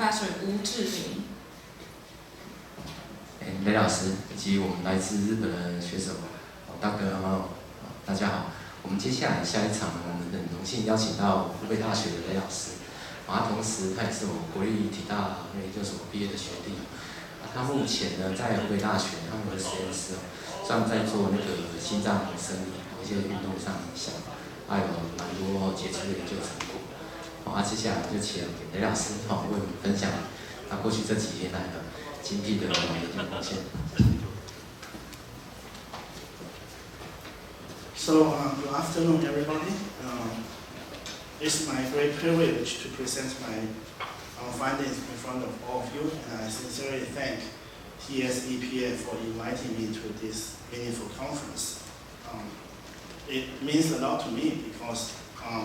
Professor 吴志銘。雷老师以及我们来自日本的学手大哥大家好。我们接下来下一场，我们很荣幸邀请到湖北大学的雷老师，他同时他也是我们国立体大研究所毕业的学弟。他目前呢在湖北大学他们的实验室专门在做那个心脏生理一些运动上影响，还有蛮多杰出的研究成果。接下来就请雷老师为我们分享他过去这几年来的精辟的研究贡献。So, good afternoon, everybody. It's my great privilege to present my findings in front of all of you, and I sincerely thank TSEPA for inviting me to this meaningful conference. It means a lot to me because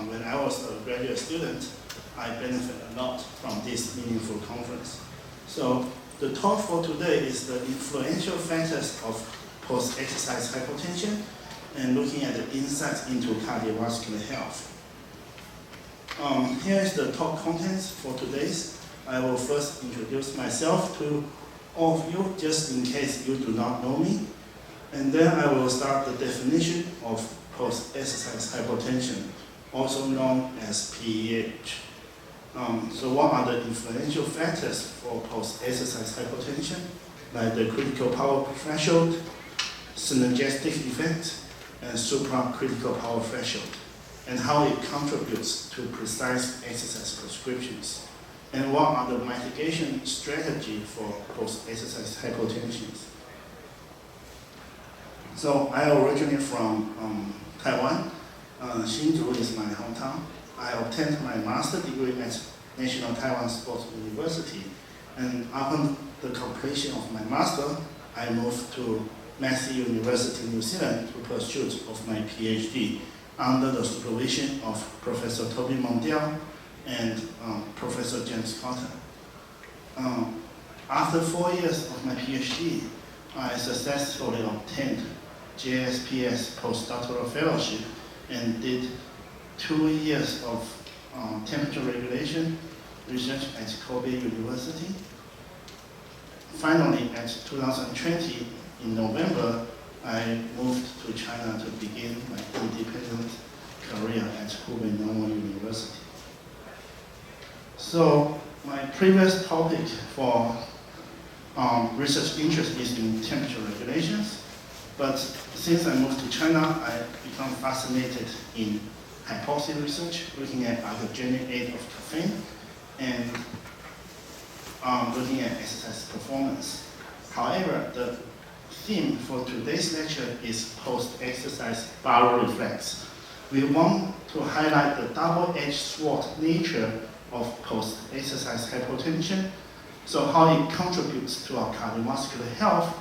when I was a graduate student, I benefited a lot from this meaningful conference. So, the talk for today is the influential factors of post-exercise hypotension and looking at the insights into cardiovascular health. Here is the talk contents for today's. I will first introduce myself to all of you, just in case you do not know me. And then I will start the definition of post-exercise hypotension, also known as PEH. So what are the influential factors for post-exercise hypotension, like the critical power threshold, synergistic effect, and supracritical power threshold, and how it contributes to precise exercise prescriptions, and what are the mitigation strategy for post-exercise hypotension. So I originate from Taiwan. Hsinchu is my hometown. I obtained my master's degree at National Taiwan Sports University, and upon the completion of my master, I moved to Massey University, New Zealand, to pursuit of my PhD under the supervision of Professor Toby Mondale and Professor James Cotton. After 4 years of my PhD, I successfully obtained JSPS postdoctoral fellowship and did 2 years of temperature regulation research at Kobe University. Finally, at 2020, in November, I moved to China to begin my independent career at Hubei Normal University. So my previous topic for research interest is in temperature regulations, but since I moved to China, I become fascinated in hypoxia research, looking at ergogenic aid of caffeine, and looking at exercise performance. However, the theme for today's lecture is post-exercise baroreflex. We want to highlight the double-edged sword nature of post-exercise hypotension, so how it contributes to our cardiovascular health,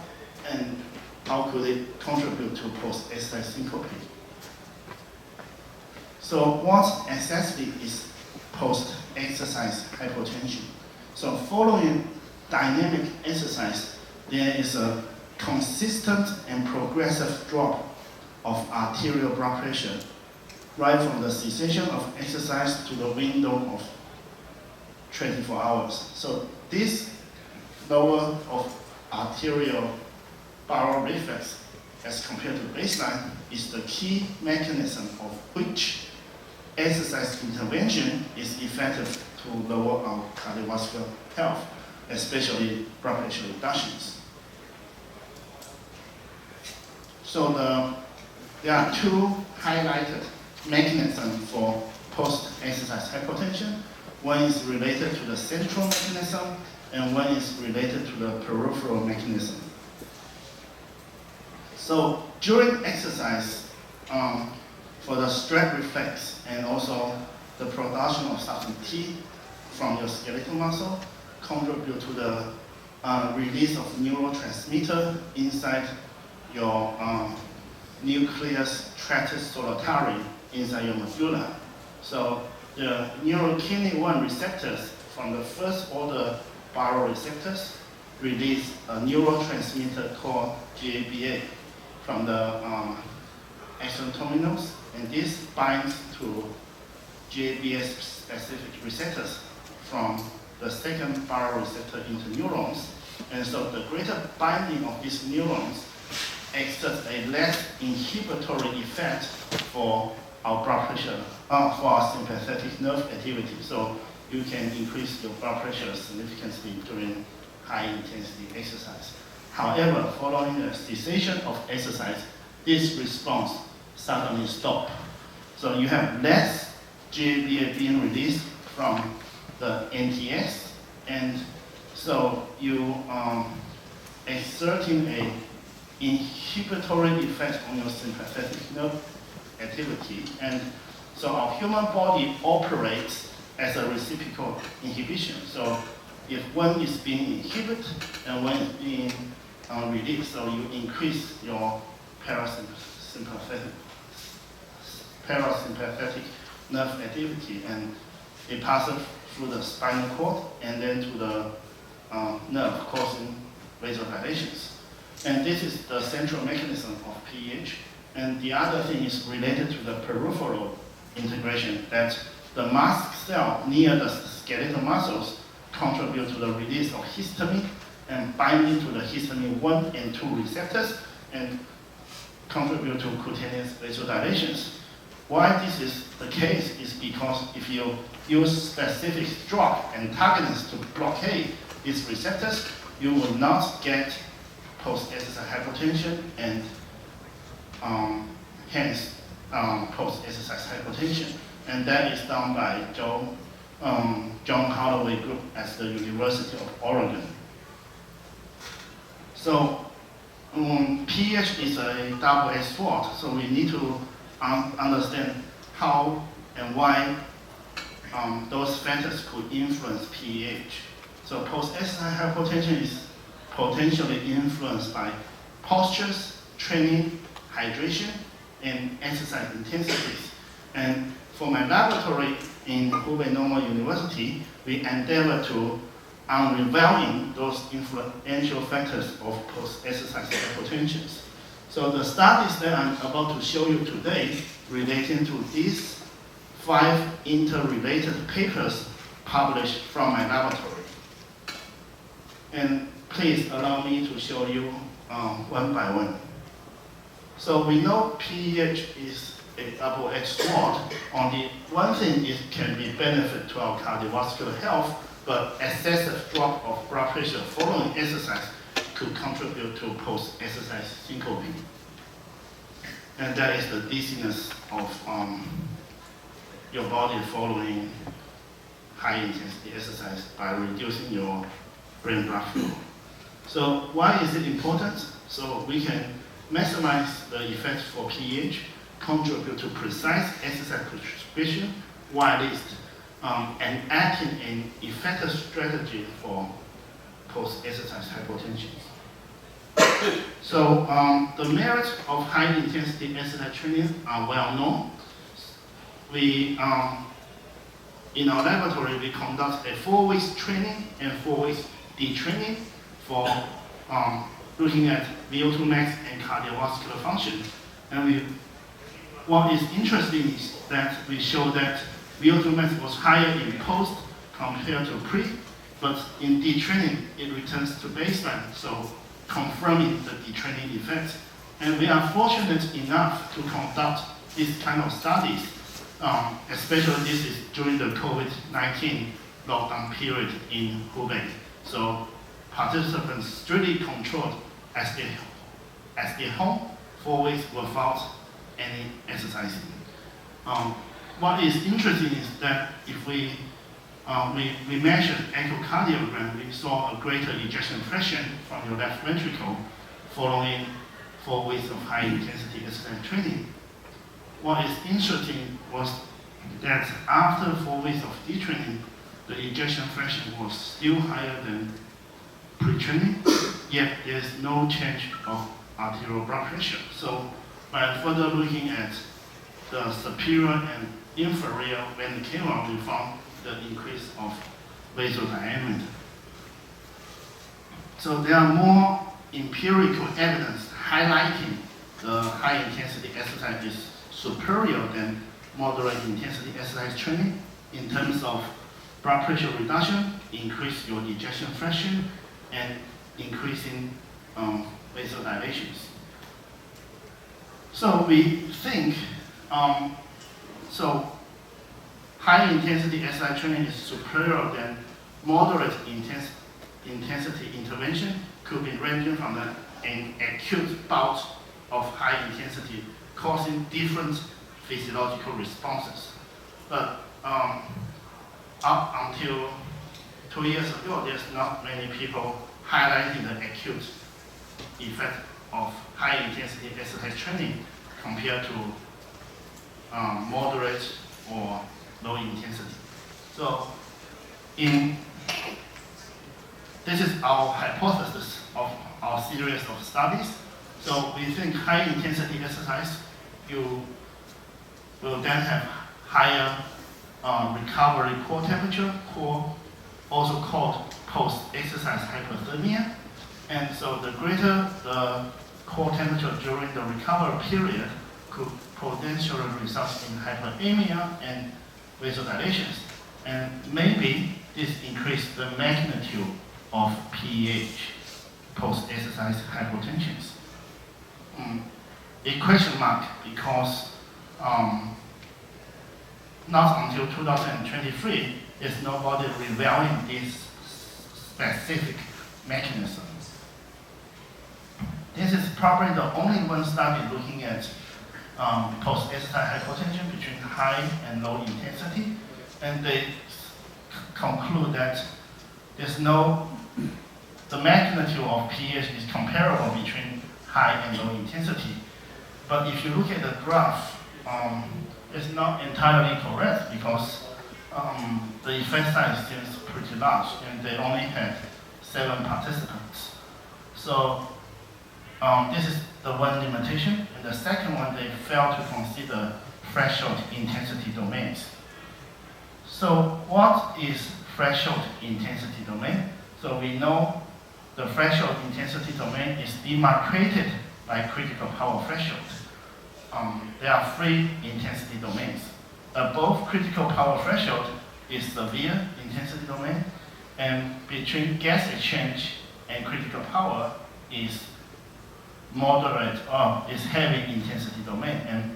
and how could it contribute to post-exercise syncope. So what exactly is post-exercise hypotension? So following dynamic exercise, there is a consistent and progressive drop of arterial blood pressure right from the cessation of exercise to the window of 24 hours. So this lower of arterial baroreflex as compared to baseline is the key mechanism of which exercise intervention is effective to lower our cardiovascular health, especially blood pressure reductions. So there are two highlighted mechanisms for post-exercise hypotension. One is related to the central mechanism, and one is related to the peripheral mechanism. So during exercise, for the stress reflex and also the production of substance T from your skeletal muscle contribute to the release of neurotransmitter inside your nucleus tractus solitari inside your medulla. So the neurokinin 1 receptors from the first order baroreceptors release a neurotransmitter called GABA from the axon terminals, and this binds to GABA specific receptors from the second baroreceptor into neurons. And so the greater binding of these neurons exerts a less inhibitory effect for our blood pressure, for our sympathetic nerve activity. So you can increase your blood pressure significantly during high intensity exercise. However, following the cessation of exercise, this response suddenly stops. So you have less GABA being released from the NTS, and so you exerting a inhibitory effect on your sympathetic nerve activity. And so our human body operates as a reciprocal inhibition. So if one is being inhibited and one is being released, so you increase your parasympathetic nerve activity, and it passes through the spinal cord and then to the nerve, causing vasodilations. And this is the central mechanism of PEH. And the other thing is related to the peripheral integration, that the mast cell near the skeletal muscles contribute to the release of histamine and binding to the histamine 1 and 2 receptors and contribute to cutaneous vasodilations. Why this is the case is because if you use specific drug antagonists to blockade these receptors, you will not get post-exercise hypotension and hence post-exercise hypertension. And that is done by John Holloway Group at the University of Oregon. So pH is a double-edged sword, so we need to understand how and why those factors could influence pH. So post-exercise hypotension is potentially influenced by postures, training, hydration, and exercise intensities. And for my laboratory in Hubei Normal University, we endeavor to unraveling those influential factors of post-exercise hypotension. So the studies that I'm about to show you today relating to these 5 interrelated papers published from my laboratory. And please allow me to show you one by one. So we know pH is a double-edged sword. Only one thing it can be benefit to our cardiovascular health, but excessive drop of blood pressure following exercise could contribute to post-exercise syncope. And that is the dizziness of your body following high-intensity exercise by reducing your brain blood flow. So why is it important? So we can maximize the effect for pH, contribute to precise exercise prescription, while and acting an effective strategy for post-exercise hypotension. So the merits of high-intensity exercise training are well known. We, in our laboratory, we conduct a 4 weeks training and 4 weeks detraining for looking at VO2 max and cardiovascular function. And what is interesting is that we show that VO2 max was higher in post compared to pre, but in detraining it returns to baseline, so confirming the detraining effect. And we are fortunate enough to conduct this kind of studies, especially this is during the COVID-19 lockdown period in Hubei. So participants strictly controlled as their home 4 weeks without any exercising. What is interesting is that if we measured echocardiogram, we saw a greater ejection fraction from your left ventricle following 4 weeks of high-intensity exercise training. What is interesting was that after 4 weeks of detraining, the ejection fraction was still higher than pre-training, yet there is no change of arterial blood pressure. So by further looking at the superior and inferior vena cava, we found the increase of vasal diameter. So there are more empirical evidence highlighting the high-intensity exercise is superior than moderate intensity exercise training in terms of blood pressure reduction, increase your ejection fraction and increasing vasodilations. So we think, so high intensity exercise training is superior than moderate intensity intervention, could be ranging from an acute bout of high intensity causing different physiological responses. But up until 2 years ago, there's not many people highlighting the acute effect of high intensity exercise training compared to moderate or low intensity. So this is our hypothesis of our series of studies. So we think high intensity exercise, you will then have higher recovery core temperature, also called post-exercise hypothermia. And so the greater the core temperature during the recovery period could potentially result in hyperemia and vasodilations. And maybe this increases the magnitude of PEH, post-exercise hypotensions. A question mark because not until 2023 is nobody revealing these specific mechanisms. This is probably the only one study looking at post-exercise hypotension between high and low intensity, and they conclude that the magnitude of pH is comparable between high and low intensity. But if you look at the graph, it's not entirely correct because the effect size seems pretty large and they only had 7 participants. So this is the one limitation. And the second one, they failed to consider threshold intensity domains. So what is threshold intensity domain? So we know the threshold intensity domain is demarcated by critical power threshold. There are 3 intensity domains. Above critical power threshold is severe intensity domain, and between gas exchange and critical power is moderate or is heavy intensity domain, and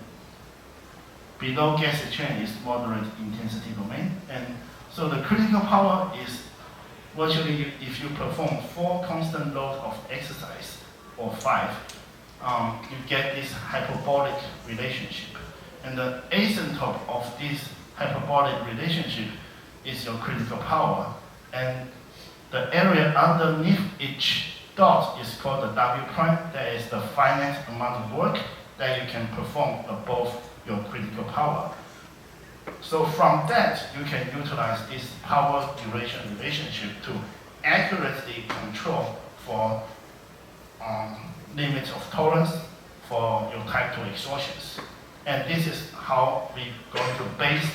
below gas exchange is moderate intensity domain. And so the critical power is virtually if you perform 4 constant loads of exercise or 5, you get this hyperbolic relationship. And the asymptote of this hyperbolic relationship is your critical power. And the area underneath each dot is called the W prime. That is the finite amount of work that you can perform above your critical power. So from that, you can utilize this power duration relationship to accurately control for limits of tolerance for your type 2 exhaustions. And this is how we're going to base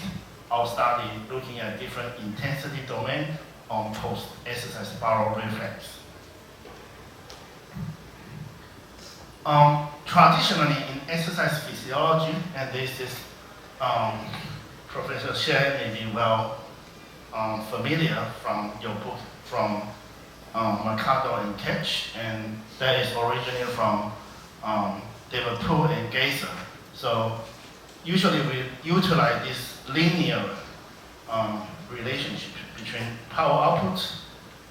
our study looking at different intensity domain on post-exercise bowel reflex. Traditionally in exercise physiology, and this is Professor Shen may be well familiar from your book from Mercado and Ketch, and that is originated from David Poole and Geyser. So usually we utilize this linear relationship between power output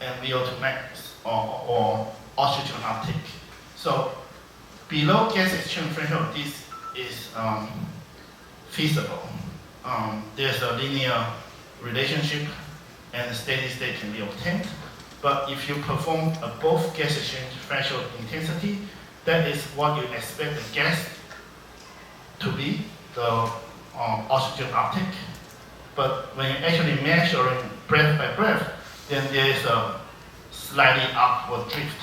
and VO2 max or oxygen uptake. So below gas exchange threshold, this is feasible. There's a linear relationship and steady state can be obtained. But if you perform above gas exchange threshold intensity, that is what you expect the gas to be, the oxygen uptake. But when you're actually measuring breath by breath, then there is a slightly upward drift.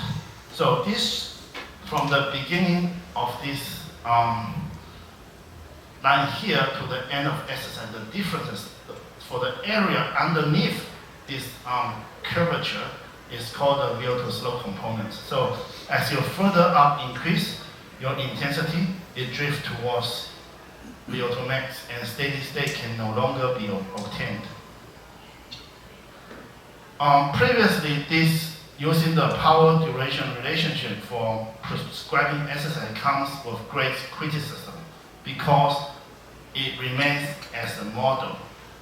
So this, from the beginning of this line here to the end of exercise, the differences for the area underneath this curvature is called the VO2 slope component. So as you further up increase your intensity, it drifts towards VO2 max, and steady state can no longer be obtained. Previously, this using the power duration relationship for prescribing exercise comes with great criticism because it remains as a model.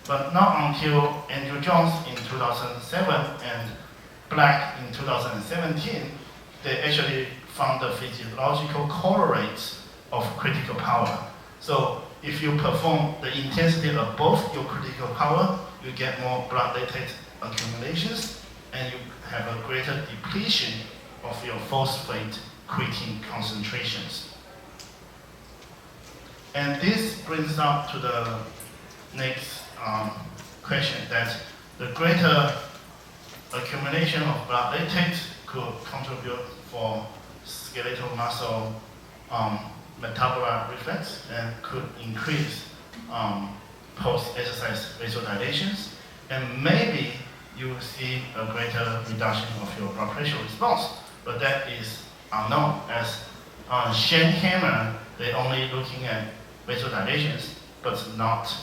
But not until Andrew Jones in 2007 and Black in 2017, they actually found the physiological correlates of critical power. So if you perform the intensity above your critical power, you get more blood lactate accumulations and you have a greater depletion of your phosphate creatine concentrations. And this brings up to the next question, that the greater accumulation of blood lactate could contribute for skeletal muscle metabolite reflex and could increase post-exercise vasodilations, and maybe you will see a greater reduction of your blood pressure response. But that is unknown, as Shane Hammer, they're only looking at vasodilations, but not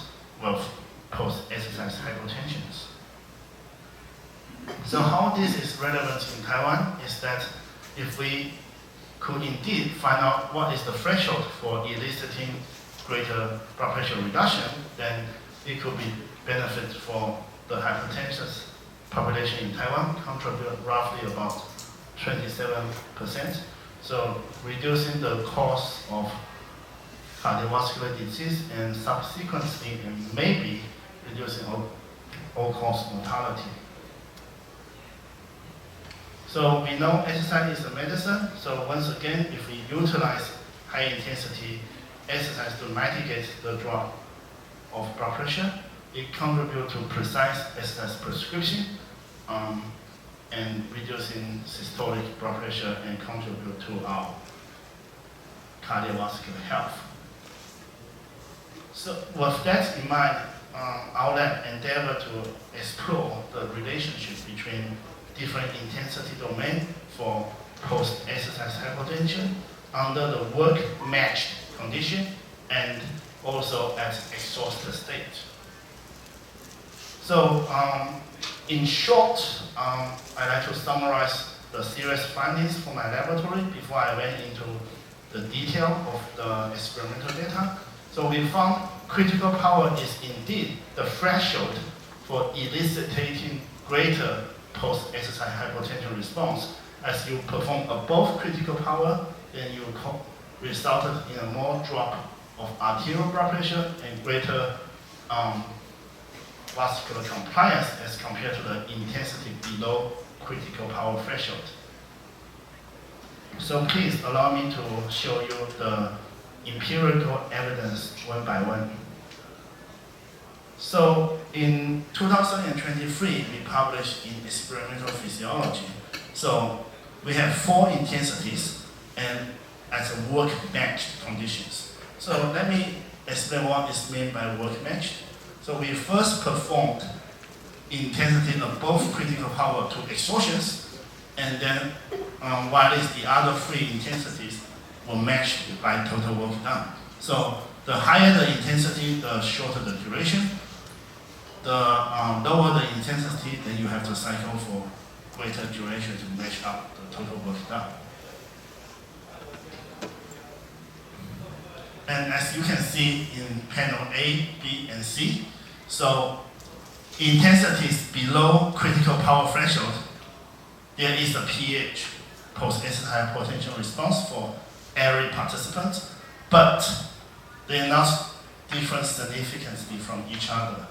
with post-exercise hypotensions. So how this is relevant in Taiwan is that if we could indeed find out what is the threshold for eliciting greater blood pressure reduction, then it could be benefit for the hypertensive population in Taiwan, contribute roughly about 27%. So reducing the cause of cardiovascular disease and subsequently and maybe reducing all-cause mortality. So we know exercise is a medicine. So once again, if we utilize high-intensity exercise to mitigate the drop of blood pressure, it contributes to precise exercise prescription and reducing systolic blood pressure and contribute to our cardiovascular health. So with that in mind, our lab endeavor to explore the relationship between different intensity domain for post-exercise hypotension under the work-matched condition and also at exhausted state. So in short, I'd like to summarize the serious findings from my laboratory before I went into the detail of the experimental data. So we found critical power is indeed the threshold for eliciting greater post-exercise hypotension response. As you perform above critical power, then you resulted in a more drop of arterial blood pressure and greater vascular compliance as compared to the intensity below critical power threshold. So please allow me to show you the empirical evidence one by one. So in 2023, we published in Experimental Physiology. So we have 4 intensities and as a work-matched conditions. So let me explain what is meant by work-matched. So we first performed intensity above critical power to exhaustions, and then while the other 3 intensities were matched by total work done. So the higher the intensity, the shorter the duration. The lower the intensity, then you have to cycle for greater duration to match up the total work done. And as you can see in panel A, B, and C, so intensities below critical power threshold, there is a pH, post-exercise hypotension response for every participant, but they are not different significantly from each other.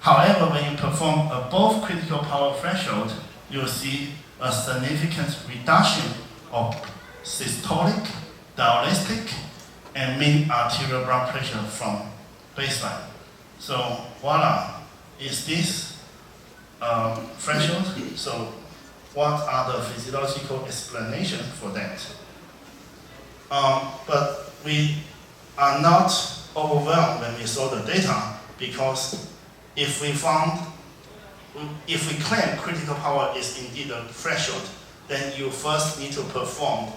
However, when you perform above critical power threshold, you'll see a significant reduction of systolic, diastolic, and mean arterial blood pressure from baseline. So voila, is this threshold? So what are the physiological explanations for that? But we are not overwhelmed when we saw the data, because if we claim critical power is indeed a threshold, then you first need to perform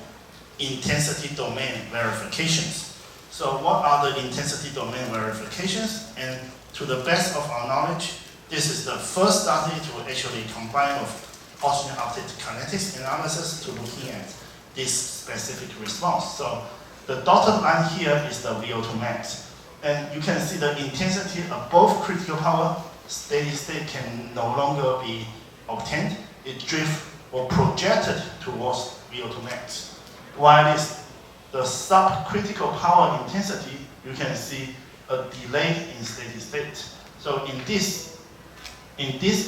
intensity domain verifications. So what are the intensity domain verifications? And to the best of our knowledge, this is the first study to actually combine with oxygen uptake kinetics analysis to looking at this specific response. So the dotted line here is the VO2 max. And you can see the intensity above critical power, steady state can no longer be obtained. It drifts or projected towards VO2 max. While the subcritical power intensity, you can see a delay in steady state. So in this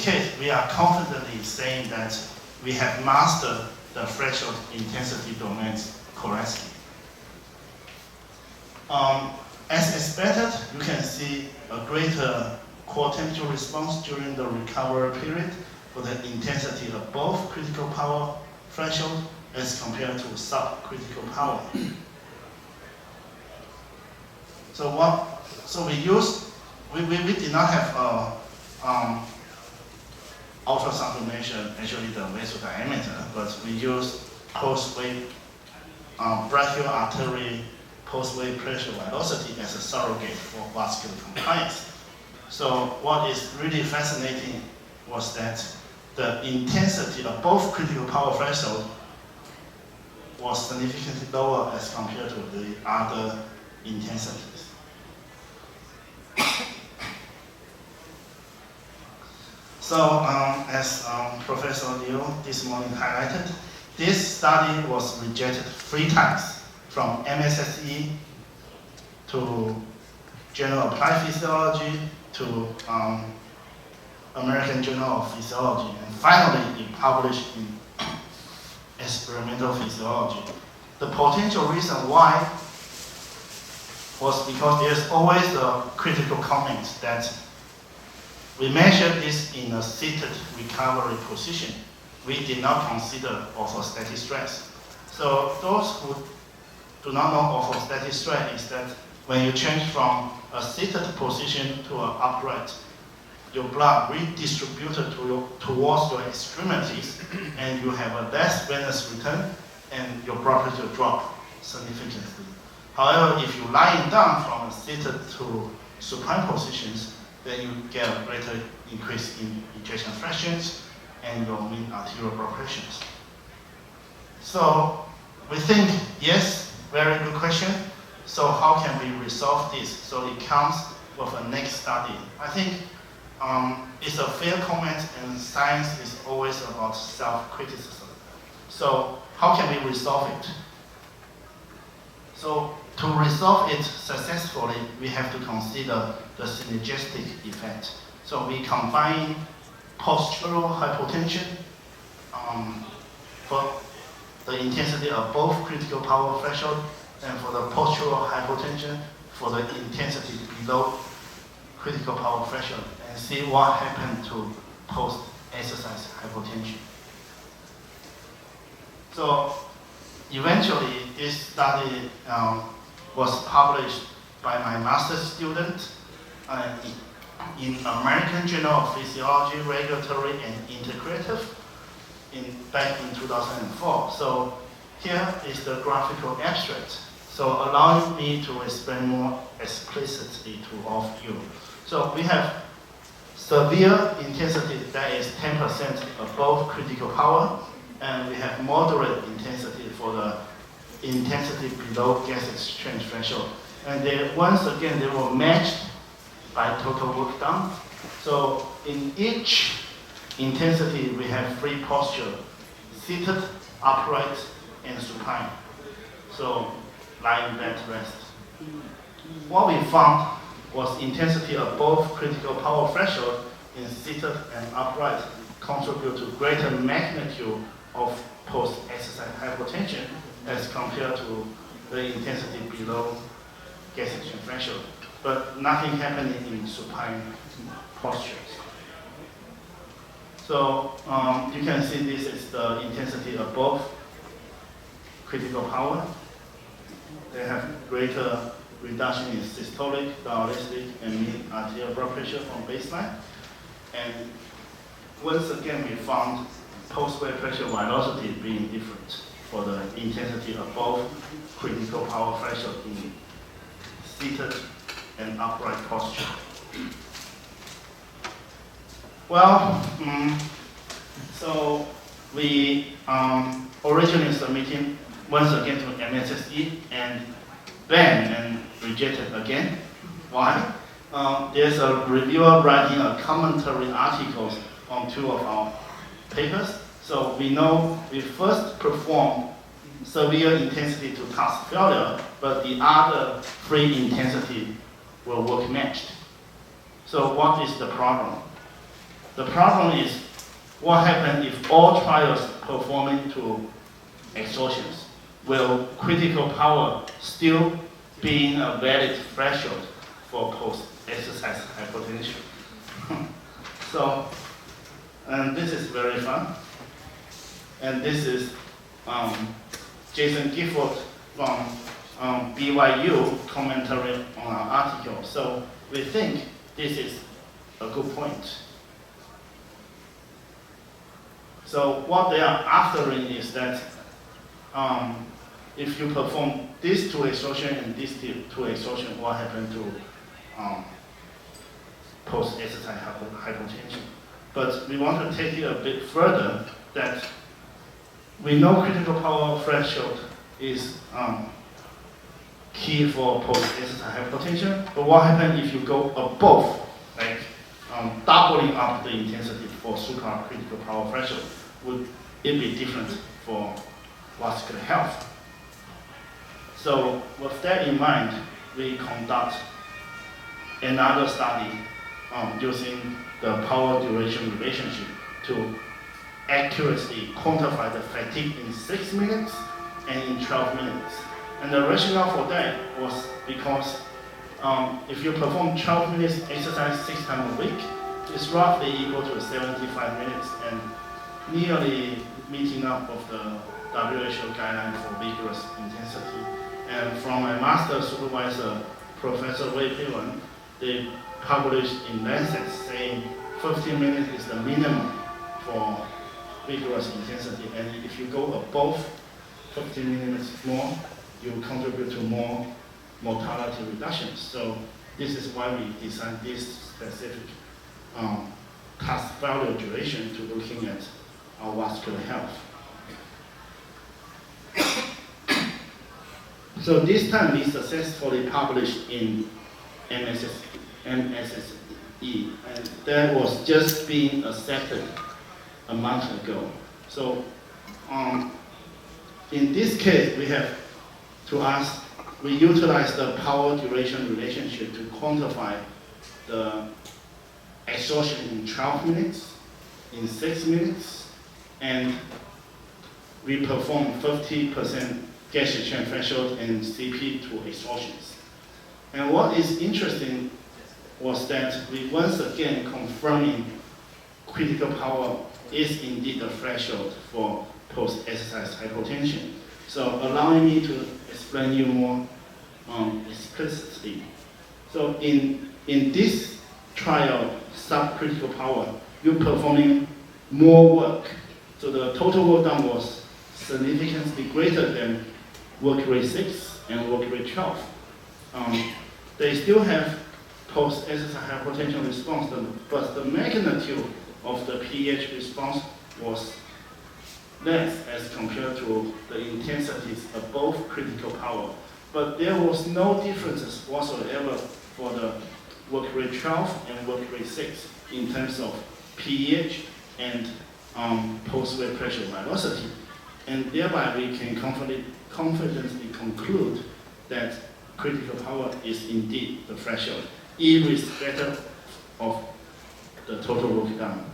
case, we are confidently saying that we have mastered the threshold intensity domains correctly. As expected, you can see a greater core temperature response during the recovery period for the intensity above critical power threshold as compared to subcritical power. So we did not have ultrasound to measure actually the vessel diameter, but we used post-wave brachial artery post-wave pressure velocity as a surrogate for vascular compliance. So what is really fascinating was that the intensity above critical power threshold was significantly lower as compared to the other intensities. So as Professor Liu this morning highlighted, this study was rejected 3 times from MSSE to Journal of Applied Physiology to American Journal of Physiology, and finally it published in Experimental Physiology. The potential reason why was because there's always a critical comment that we measured this in a seated recovery position. We did not consider orthostatic stress. So those who do not know orthostatic stress is that when you change from a seated position to an upright, your blood redistributed towards your extremities, and you have a less venous return, and your blood pressure drop significantly. However, if you're lying down from a seated to supine positions, then you get a greater increase in ejection fractions and your mean arterial blood pressures. So we think, yes, very good question. So how can we resolve this? So it comes with a next study. I think it's a fair comment, and science is always about self-criticism. So how can we resolve it? So to resolve it successfully, we have to consider the synergistic effect. So we combine postural hypotension for the intensity above critical power threshold, and for the postural hypotension for the intensity below critical power threshold, and see what happened to post-exercise hypotension. So eventually, this study was published by my master's student in American Journal of Physiology, Regulatory and Integrative back in 2004. So here is the graphical abstract. So allowing me to explain more explicitly to all of you. So we have severe intensity that is 10% above critical power, and we have moderate intensity for the intensity below gas exchange threshold. And once again, they were matched by total work done. So in each intensity, we have 3 postures: seated, upright, and supine. So lying back to rest. What we found was intensity above critical power threshold in seated and upright contribute to greater magnitude of post-exercise hypotension as compared to the intensity below gas exchange threshold, but nothing happening in supine postures. So you can see this is the intensity above critical power. They have greater reduction in systolic, diastolic, and mean arterial blood pressure from baseline. And once again, we found post-wave pressure velocity being different for the intensity above critical power threshold in seated and upright posture. Well, so we originally submitted once again to MSSE and banned and rejected again. Why? There's a reviewer writing a commentary articles on 2 of our papers. So we know we first perform severe intensity to task failure, but the other 3 intensity will work matched. So what is the problem? The problem is what happens if all trials performing to exhaustions? Will critical power still be a valid threshold for post-exercise hypotension? So, and this is very fun. And this is Jason Gifford from BYU commentary on our article. So we think this is a good point. So what they are aftering is that if you perform these 2 exhaustion and these 2 exhaustion, what happens to post-exercise hypotension? But we want to take it a bit further, that we know critical power threshold is key for post-exercise hypotension, but what happens if you go above, like doubling up the intensity for supracritical power threshold? Would it be different for vascular health? So with that in mind, we conduct another study using the power duration relationship to accurately quantify the fatigue in 6 minutes and in 12 minutes. And the rationale for that was because if you perform 12 minutes exercise 6 times a week, it's roughly equal to 75 minutes and nearly meeting up of the WHO guideline for vigorous intensity. And from my master supervisor, Professor Wei Piwen, they published in Lancet saying 15 minutes is the minimum for vigorous intensity. And if you go above 15 minutes more, you contribute to more mortality reductions. So this is why we designed this specific task failure duration to looking at our vascular health. So this time we successfully published in MSSE, and that was just being accepted a month ago. So in this case, we have to ask, we utilize the power duration relationship to quantify the exhaustion in 12 minutes, in 6 minutes, and we perform 50% gas exchange threshold and CP to exhaustions. And what is interesting was that we once again confirming critical power is indeed the threshold for post-exercise hypotension. So allowing me to explain you more explicitly. So in this trial, subcritical power, you're performing more work. So the total work done was significantly greater than work rate 6 and work rate 12. They still have post-exercise hypotension response, but the magnitude of the pH response was less as compared to the intensities above critical power. But there was no differences whatsoever for the work rate 12 and work rate 6 in terms of pH and post-weight pressure velocity. And thereby we can confidently conclude that critical power is indeed the threshold, irrespective of the total work done.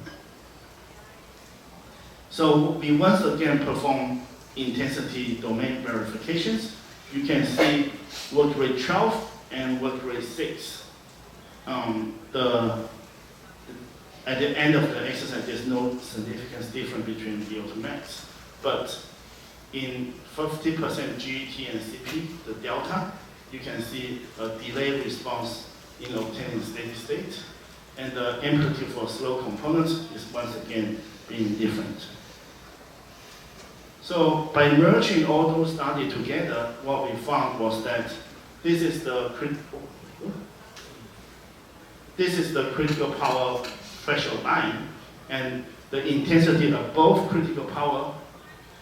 So we once again perform intensity domain verifications. You can see work rate 12 and work rate 6. At the end of the exercise, there's no significant difference between VO2 max. But in 50% GET and CP, the delta, you can see a delayed response in obtaining steady state. And the amplitude for slow components is once again being different. So by merging all those studies together, what we found was that this is the critical power threshold line, and the intensity above critical power,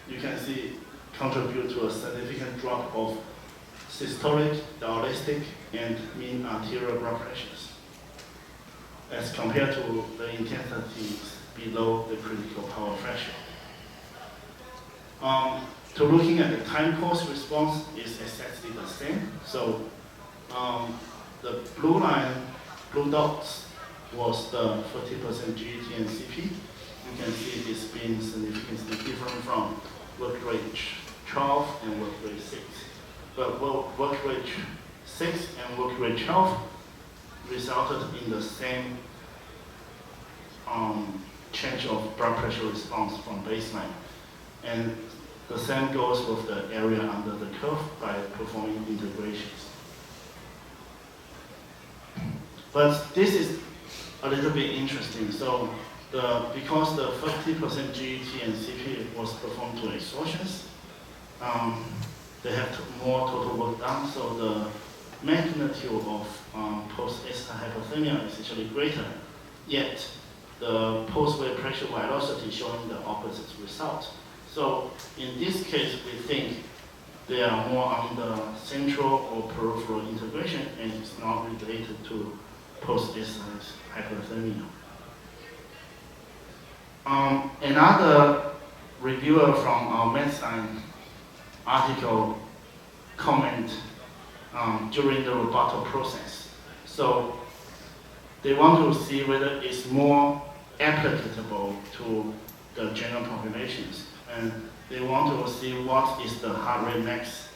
you can see contribute to a significant drop of systolic, diastolic, and mean arterial blood pressures, as compared to the intensities below the critical power threshold. To looking at the time course response is exactly the same. So the blue line, blue dots was the 40% GET and CP. You can see it's been significantly different from work rate 12 and work rate 6. But work rate 6 and work rate 12 resulted in the same change of blood pressure response from baseline. And the same goes with the area under the curve by performing integrations. But this is a little bit interesting. So because the 50% GET and CP was performed to exhaustions, they have more total work done, so the magnitude of post-exercise hypothermia is actually greater, yet the post-weight pressure velocity showing the opposite result. So in this case, we think they are more on the central or peripheral integration, and it's not related to post-exercise hypothermia. Another reviewer from our medicine article comment during the rebuttal process. So they want to see whether it's more applicable to the general populations, and they want to see what is the heart rate max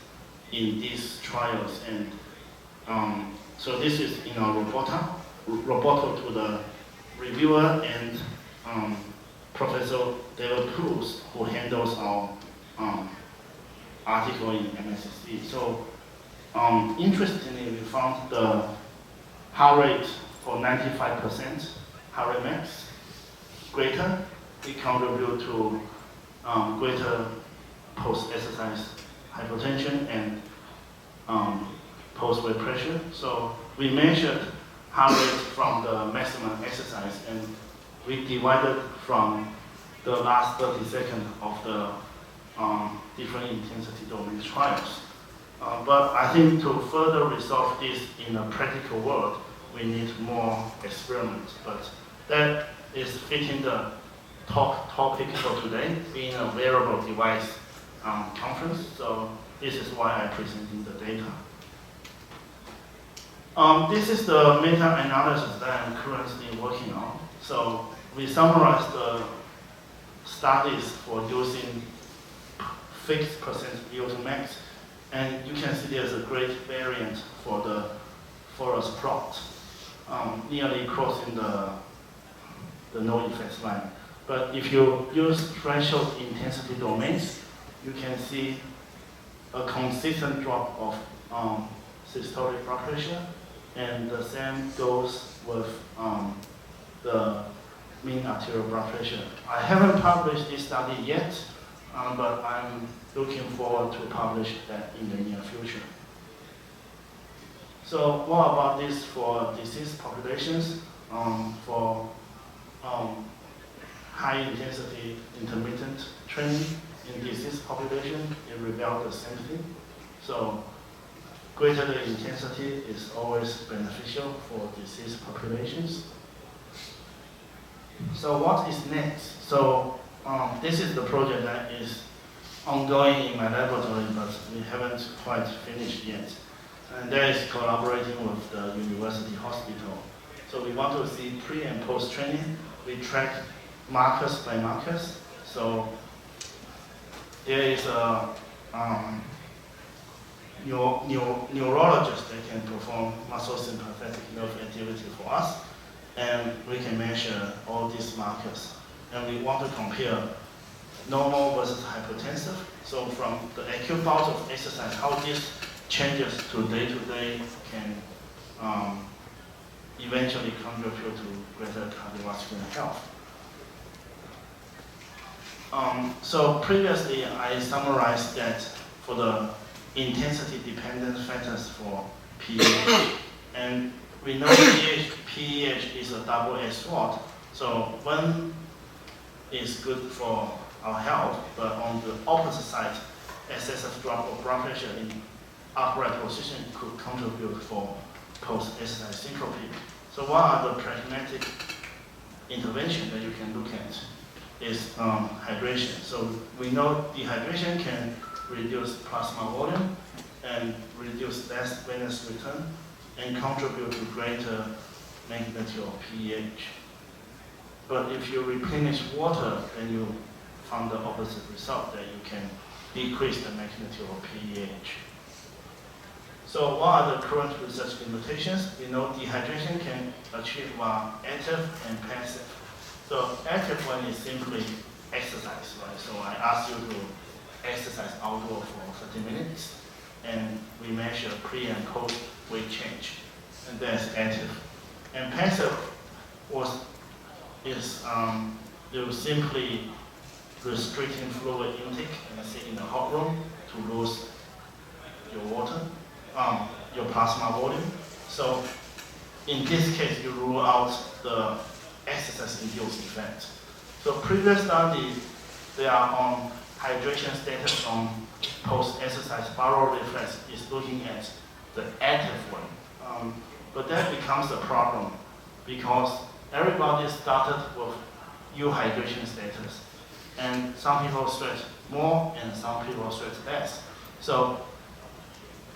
in these trials. And so this is in our rebuttal to the reviewer and Professor David Cruz, who handles our article in MSSC. So interestingly, we found the heart rate for 95% heart rate max greater. It contributes to greater post-exercise hypertension and post-weight pressure. So we measured heart rate from the maximum exercise, and we divided from the last 30 seconds of the different intensity domain trials. But I think to further resolve this in a practical world, we need more experiments. But that is fitting the topic for today, being a wearable device conference. So this is why I'm presenting the data. This is the meta-analysis that I'm currently working on. So we summarized the studies for using fixed percent VO2 max, and you can see there's a great variant for the forest plot, nearly crossing the no effect line. But if you use threshold intensity domains, you can see a consistent drop of systolic blood pressure, and the same goes with the mean arterial blood pressure. I haven't published this study yet, but I'm looking forward to publish that in the near future. So what about this for disease populations? For high intensity intermittent training in disease population, it revealed the same thing. So greater the intensity is always beneficial for disease populations. So what is next? So this is the project that is ongoing in my laboratory, but we haven't quite finished yet. And that is collaborating with the university hospital. So we want to see pre and post training. We track markers by markers. So there is a neurologist that can perform muscle sympathetic nerve activity for us, and we can measure all these markers. And we want to compare normal versus hypertensive. So from the acute bout of exercise, how this changes to day-to-day can eventually contribute to greater cardiovascular health. So previously, I summarized that for the intensity-dependent factors for PEH, and we know PEH is a double-edged sword. So one is good for our health, but on the opposite side, excessive drop of blood pressure in upright position could contribute for post-exercise syncope. So what are the pragmatic intervention that you can look at is hydration. So we know dehydration can reduce plasma volume and reduce less venous return and contribute to greater magnitude of pH. But if you replenish water, then you found the opposite result, that you can decrease the magnitude of pH. So what are the current research limitations? We know dehydration can achieve via active and passive. So active one is simply exercise, right? So I ask you to exercise outdoor for 30 minutes, and we measure pre and post weight change, and that's active. And passive is you simply restricting fluid intake and sit in the hot room to lose your water, your plasma volume. So in this case, you rule out the exercise-induced effect. So previous study, they are on hydration status on post-exercise barrel reflex is looking at the active one. But that becomes a problem because everybody started with euhydration status. And some people sweat more and some people sweat less. So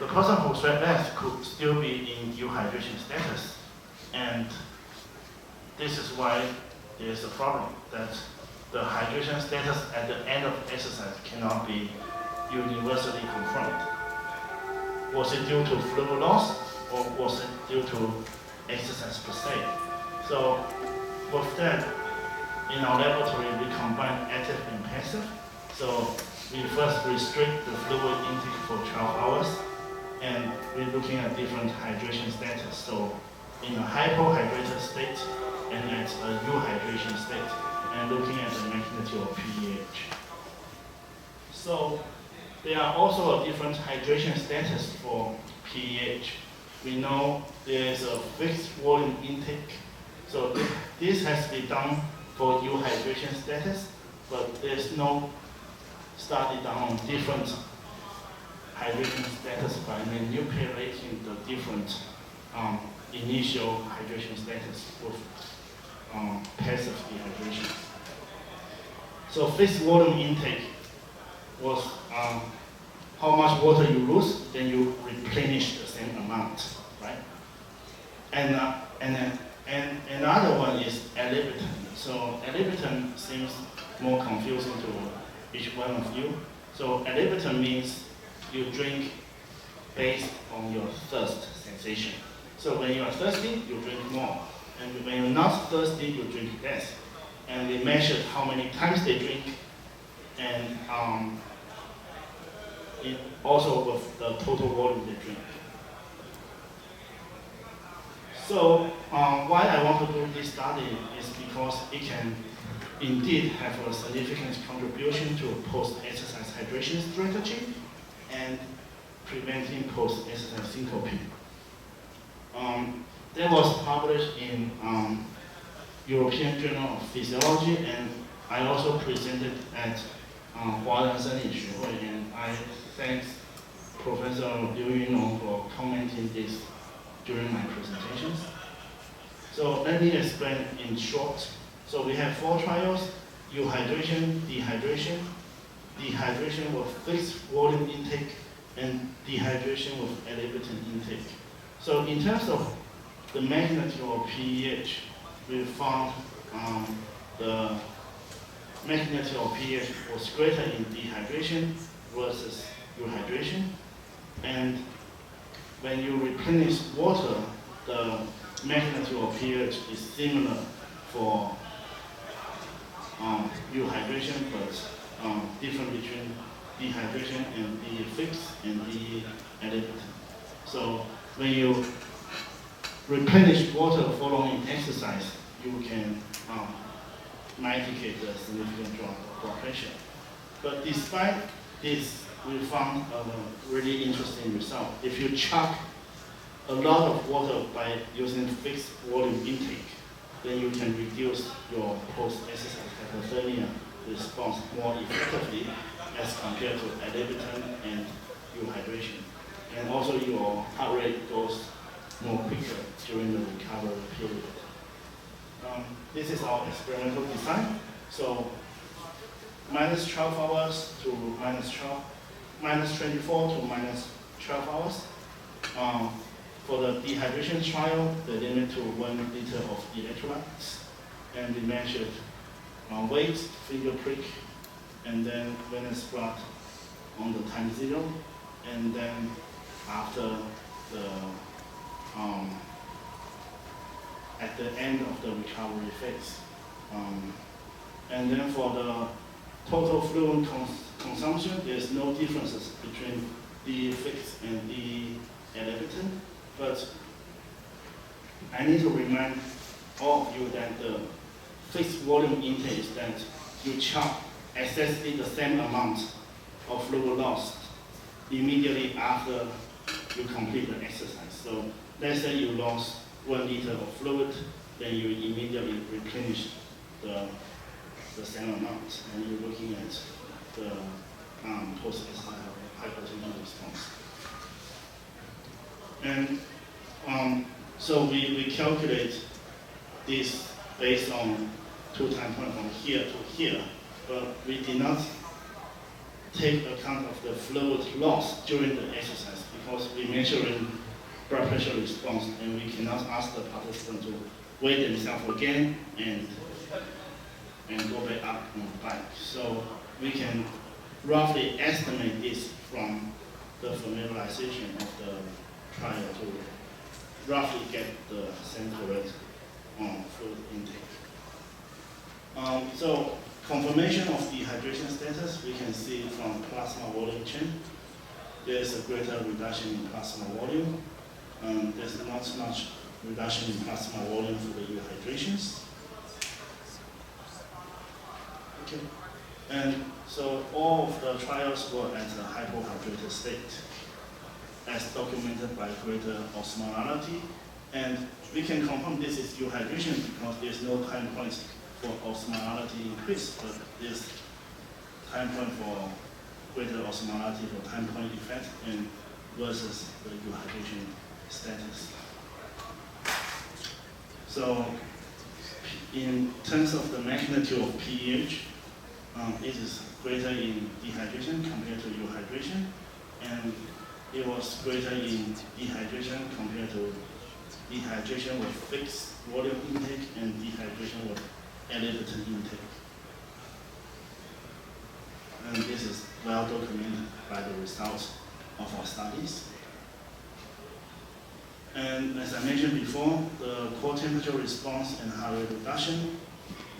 the person who sweat less could still be in euhydration status. And this is why there is a problem that the hydration status at the end of exercise cannot be universally confirmed. Was it due to fluid loss or was it due to exercise per se? So with that, in our laboratory, we combine active and passive. So we first restrict the fluid intake for 12 hours, and we're looking at different hydration status. So in a hypohydrated state and at a euhydration state, and looking at the magnitude of pH. So there are also a different hydration status for pH. We know there is a fixed volume intake. So this has to be done for euhydration status, but there's no study done on different hydration status by manipulating the different initial hydration status with passive dehydration. So fixed volume intake was how much water you lose, then you replenish the same amount, right? And another one is elevator. So elevator seems more confusing to each one of you. So elevator means you drink based on your thirst sensation. So when you are thirsty, you drink more. And when you're not thirsty, you drink less. And we measured how many times they drink, and also with the total volume they drink. So why I want to do this study is because it can indeed have a significant contribution to post-exercise hydration strategy and preventing post-exercise syncope. That was published in European Journal of Physiology, and I also presented at 华人生理学会, and I thank Professor Liu Yunong for commenting this during my presentations. So let me explain in short. So we have 4 trials: euhydration, dehydration, dehydration with fixed volume intake, and dehydration with elevated intake. So in terms of the magnitude of pH, we found the magnitude of pH was greater in dehydration versus euhydration. And when you replenish water, the magnitude of pH is similar for euhydration, but different between dehydration and the fixed and the elevated. So when you replenish water following exercise, you can mitigate the significant drop of blood pressure. But despite this, we found a really interesting result. If you chuck a lot of water by using fixed volume intake, then you can reduce your post-exercise hypothermia response more effectively as compared to elevator and dehydration. And also your heart rate goes more quicker during the recovery period. This is our experimental design. So minus 12 hours to minus 24 to minus 12 hours. For the dehydration trial, the limit to 1 liter of electrolytes, and we measured weight, finger prick, and then venous blood on the time 0, and then after the at the end of the recovery phase. And then for the total fluid consumption, there's no differences between the fixed and the elevator. But I need to remind all of you that the fixed volume intake is that you chop exactly the same amount of fluid lost immediately after you complete the exercise. So let's say you lost 1 liter of fluid, then you immediately replenish the same amount, and you're looking at the post-exercise hypertension response. And so we calculate this based on 2 time points from here to here, but we did not take account of the fluid loss during the exercise because we're measuring blood pressure response, and we cannot ask the participant to weigh themselves again and go back up and back. So we can roughly estimate this from the familiarization of the trial to roughly get the same correct fluid intake. So confirmation of dehydration status, we can see from plasma volume change. There is a greater reduction in plasma volume. There's not much reduction in plasma volume for the dehydrations. Okay. And so all of the trials were at a hypohydrated state, as documented by greater osmolality. And we can confirm this is dehydration because there's no time point for osmolality increase, but there's time point for greater osmolality for time point effect and versus the dehydration status. So in terms of the magnitude of pH, it is greater in dehydration compared to euhydration, and it was greater in dehydration compared to dehydration with fixed volume intake and dehydration with elevated intake. And this is well documented by the results of our studies. And as I mentioned before, the core temperature response and heart rate reduction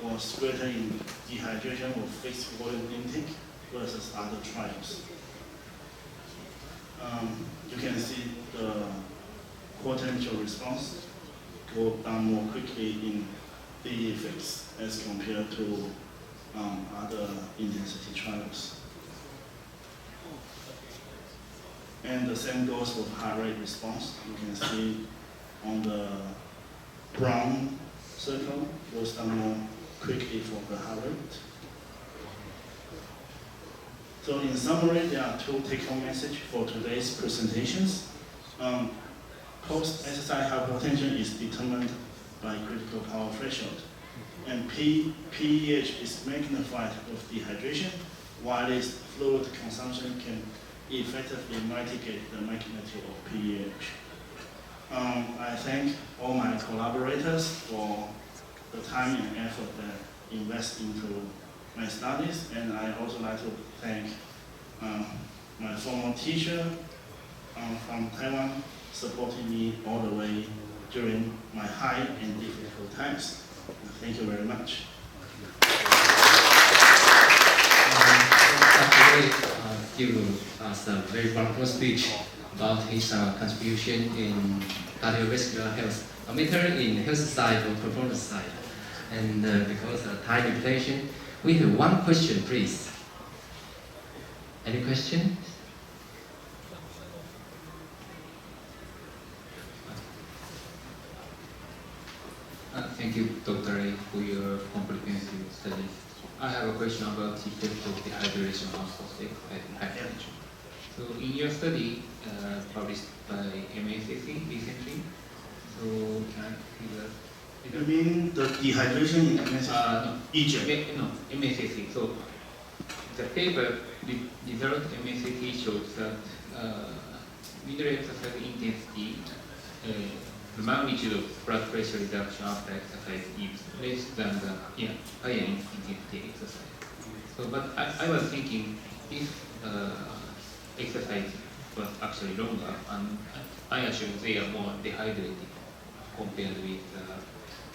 was greater in dehydration with fixed volume intake versus other trials. You can see the core temperature response go down more quickly in the fixed as compared to other intensity trials. And the same goes with heart rate response. You can see on the brown circle goes down more quickly for the heart rate. So in summary, there are 2 take-home messages for today's presentations. Post-exercise hypertension is determined by critical power threshold. And pH is magnified with dehydration, while its fluid consumption can effectively mitigate the magnitude of pH. I thank all my collaborators for the time and effort that invest into my studies, and I also like to thank my former teacher from Taiwan supporting me all the way during my high and difficult times. Thank you very much. Dr. Wei gave us a very wonderful speech about his contribution in cardiovascular health, a matter in health side or performance side. And because of time limitation, we have 1 question, please. Any question? Thank you. doctorate for your comprehensive studies. I have a question about the effect of dehydration on post-exercise hypertension. So in your study published by MACC recently, so can I see that? You mean the dehydration in MSC? No. Egypt? No, MACC. So the paper, the result of MACC shows that middle exercise intensity, the magnitude of blood pressure reduction after exercise is less than the higher intensity exercise. So, but I was thinking if exercise was actually longer, and I assume they are more dehydrated compared with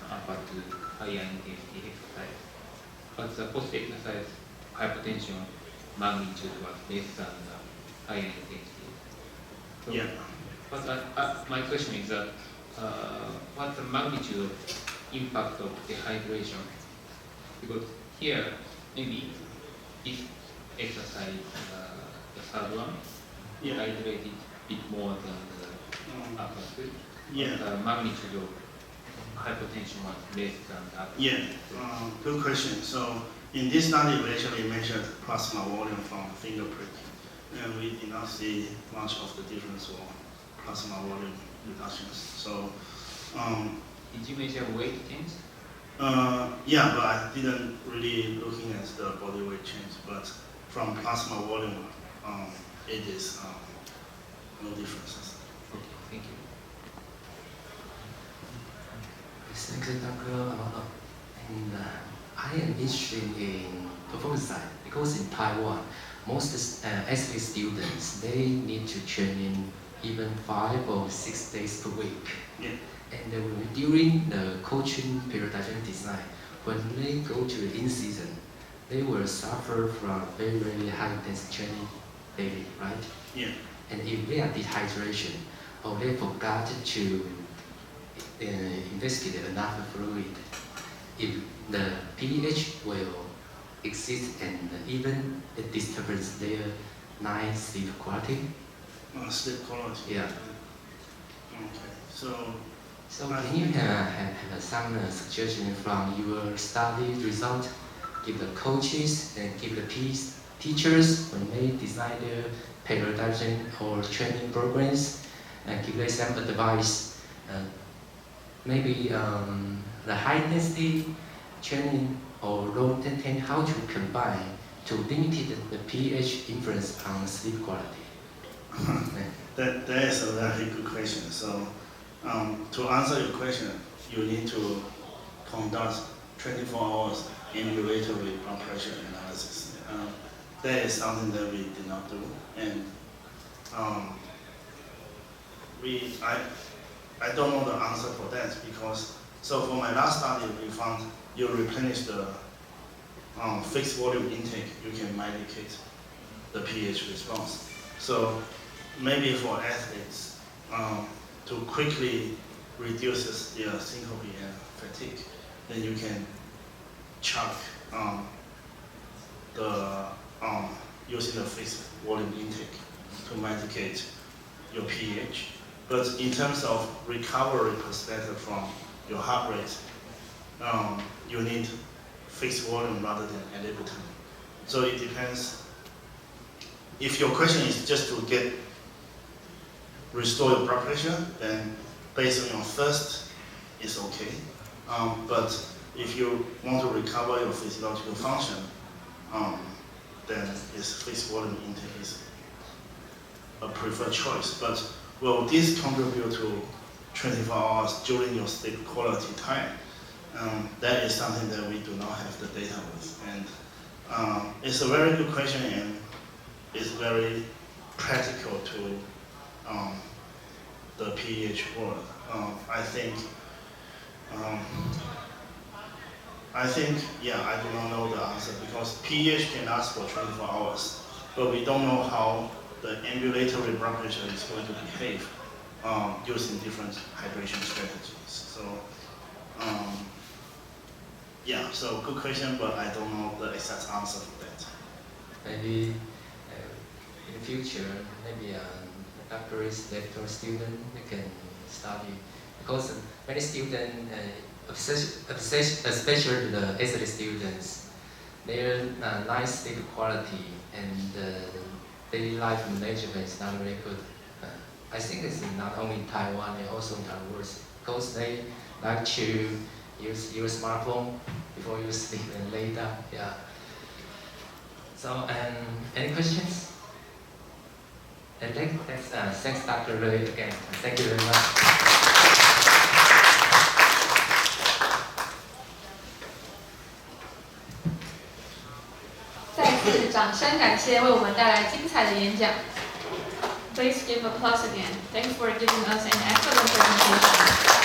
upper to higher intensity exercise. But the post-exercise hypertension magnitude was less than the higher intensity. So, Yeah. but my question is that what's the magnitude of impact of dehydration? Because here, maybe if exercise, the third one, dehydrated a bit more than the upper two, the magnitude of hypertension was less than the upper. Yeah, good question. So in this study, we actually measured plasma volume from finger prick, and we did not see much of the difference for plasma volume reductions. So, did you measure weight change? yeah, but I didn't really looking at the body weight change. But from plasma volume, it is no differences. Okay, thank you. Thank you, Dr. And I am interested in performance side because in Taiwan, most athlete students, they need to train in even 5 or 6 days per week. Yeah. And during the coaching periodization design, when they go to the in-season, they will suffer from very, very high intensity training daily, right? Yeah. And if they are dehydration, or they forgot to investigate enough fluid, if the pH will exist and even it disturbs their night sleep quality. Sleep quality. Yeah. Okay. So can you have some suggestion from your study result? Give the coaches and give the teachers when they design their periodization or training programs, and give them some advice. Maybe the high intensity training or low intensity, how to combine to limit the pH influence on sleep quality. That is a very good question. So, to answer your question, you need to conduct 24 hours ambulatory blood pressure analysis. That is something that we did not do, and I don't know the answer for that because so for my last study we found you replenish the fixed volume intake, you can mitigate the pH response. So maybe for athletes to quickly reduce their syncope and fatigue, then you can chuck using the fixed volume intake to mitigate your pH. But in terms of recovery perspective from your heart rate, you need fixed volume rather than elliptical. So it depends. If your question is just to restore your blood pressure, then based on your thirst, it's okay. But if you want to recover your physiological function, then fixed volume intake is a preferred choice. But will this contribute to 24 hours during your sleep quality time? That is something that we do not have the data with. And it's a very good question, and it's very practical to the pH world. I think, yeah, I do not know the answer because pH can last for 24 hours, but we don't know how the ambulatory blood pressure is going to behave using different hydration strategies. So, yeah, so good question, but I don't know the exact answer for that. Maybe in the future, maybe a doctorate student can study because many students especially the athlete students, their nice sleep quality and daily life management is not very good. I think it's not only in Taiwan, and also in other words, because they like to use your smartphone before you sleep and lay down. Yeah. So, any questions? And thanks, Dr. Ray again. Thank you very much. 再次掌声感谢为我们带来精彩的演讲。Please give applause again. Thanks for giving us an excellent presentation.